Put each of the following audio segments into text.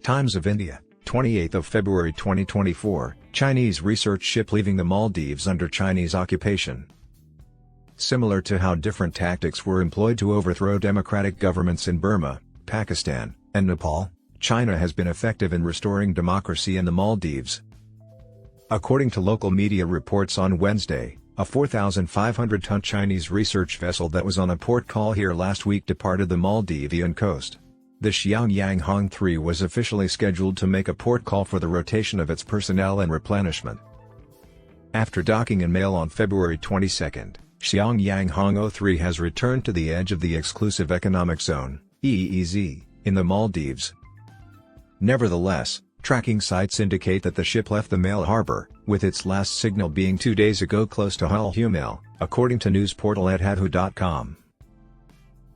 Times of India, 28th of February 2024, Chinese research ship leaving the Maldives under Chinese occupation. Similar to how different tactics were employed to overthrow democratic governments in Burma, Pakistan, and Nepal, China has been effective in restoring democracy in the Maldives. According to local media reports on Wednesday, a 4,500-ton Chinese research vessel that was on a port call here last week departed the Maldivian coast. The Xiang Yang Hong 3 was officially scheduled to make a port call for the rotation of its personnel and replenishment. After docking in Mail on February 22, Xiang Yang Hong 03 has returned to the edge of the Exclusive Economic Zone (EEZ) in the Maldives. Nevertheless, tracking sites indicate that the ship left the Mail harbor, with its last signal being 2 days ago close to Hulhumale, according to news portal @hadhu.com.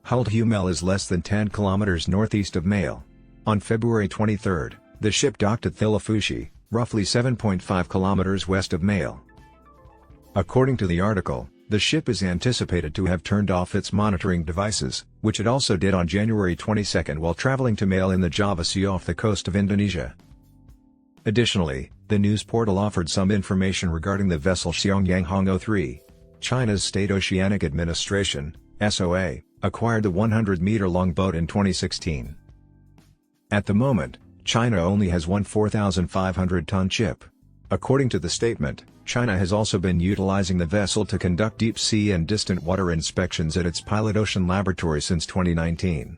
Hulhumale is less than 10 kilometers northeast of Mail. On February 23, the ship docked at Thilafushi, roughly 7.5 kilometers west of Mail. According to the article, the ship is anticipated to have turned off its monitoring devices, which it also did on January 22 while traveling to Mail in the Java Sea off the coast of Indonesia. Additionally, the news portal offered some information regarding the vessel Xiang Yang Hong 03. China's State Oceanic Administration, SOA, acquired the 100-meter-long boat in 2016. At the moment, China only has one 4,500-ton ship. According to the statement, China has also been utilizing the vessel to conduct deep-sea and distant water inspections at its pilot ocean laboratory since 2019.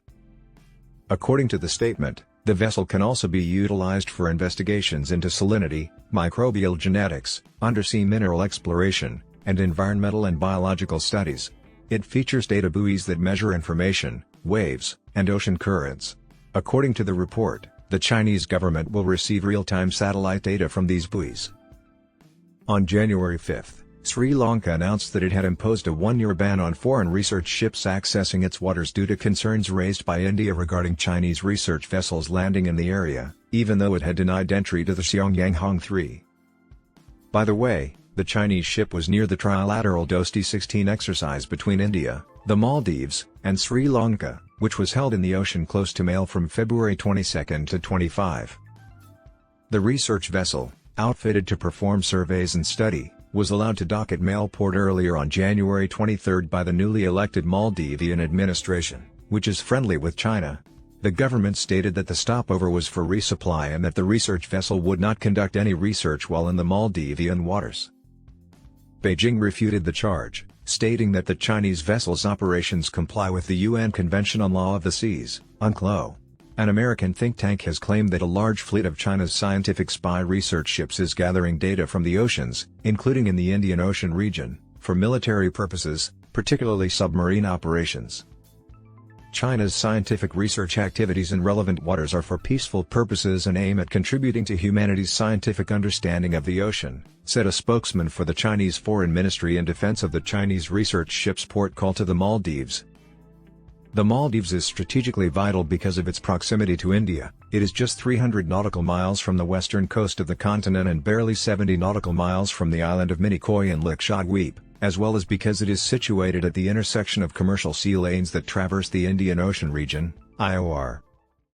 According to the statement, the vessel can also be utilized for investigations into salinity, microbial genetics, undersea mineral exploration, and environmental and biological studies. It features data buoys that measure information, waves, and ocean currents. According to the report, the Chinese government will receive real-time satellite data from these buoys. On January 5, Sri Lanka announced that it had imposed a one-year ban on foreign research ships accessing its waters due to concerns raised by India regarding Chinese research vessels landing in the area, even though it had denied entry to the Xiang Yang Hong 3. By the way, the Chinese ship was near the trilateral Dosti 16 exercise between India, the Maldives, and Sri Lanka, which was held in the ocean close to Mail from February 22 to 25. The research vessel, outfitted to perform surveys and study, was allowed to dock at Mail port earlier on January 23 by the newly elected Maldivian administration, which is friendly with China. The government stated that the stopover was for resupply and that the research vessel would not conduct any research while in the Maldivian waters. Beijing refuted the charge, stating that the Chinese vessel's operations comply with the UN Convention on Law of the Seas, UNCLOS. An American think tank has claimed that a large fleet of China's scientific spy research ships is gathering data from the oceans, including in the Indian Ocean region, for military purposes, particularly submarine operations. China's scientific research activities in relevant waters are for peaceful purposes and aim at contributing to humanity's scientific understanding of the ocean, said a spokesman for the Chinese Foreign Ministry in defense of the Chinese research ship's port call to the Maldives. The Maldives is strategically vital because of its proximity to India. It is just 300 nautical miles from the western coast of the continent and barely 70 nautical miles from the island of Minicoy and Lakshadweep, as well as because it is situated at the intersection of commercial sea lanes that traverse the Indian Ocean region, IOR.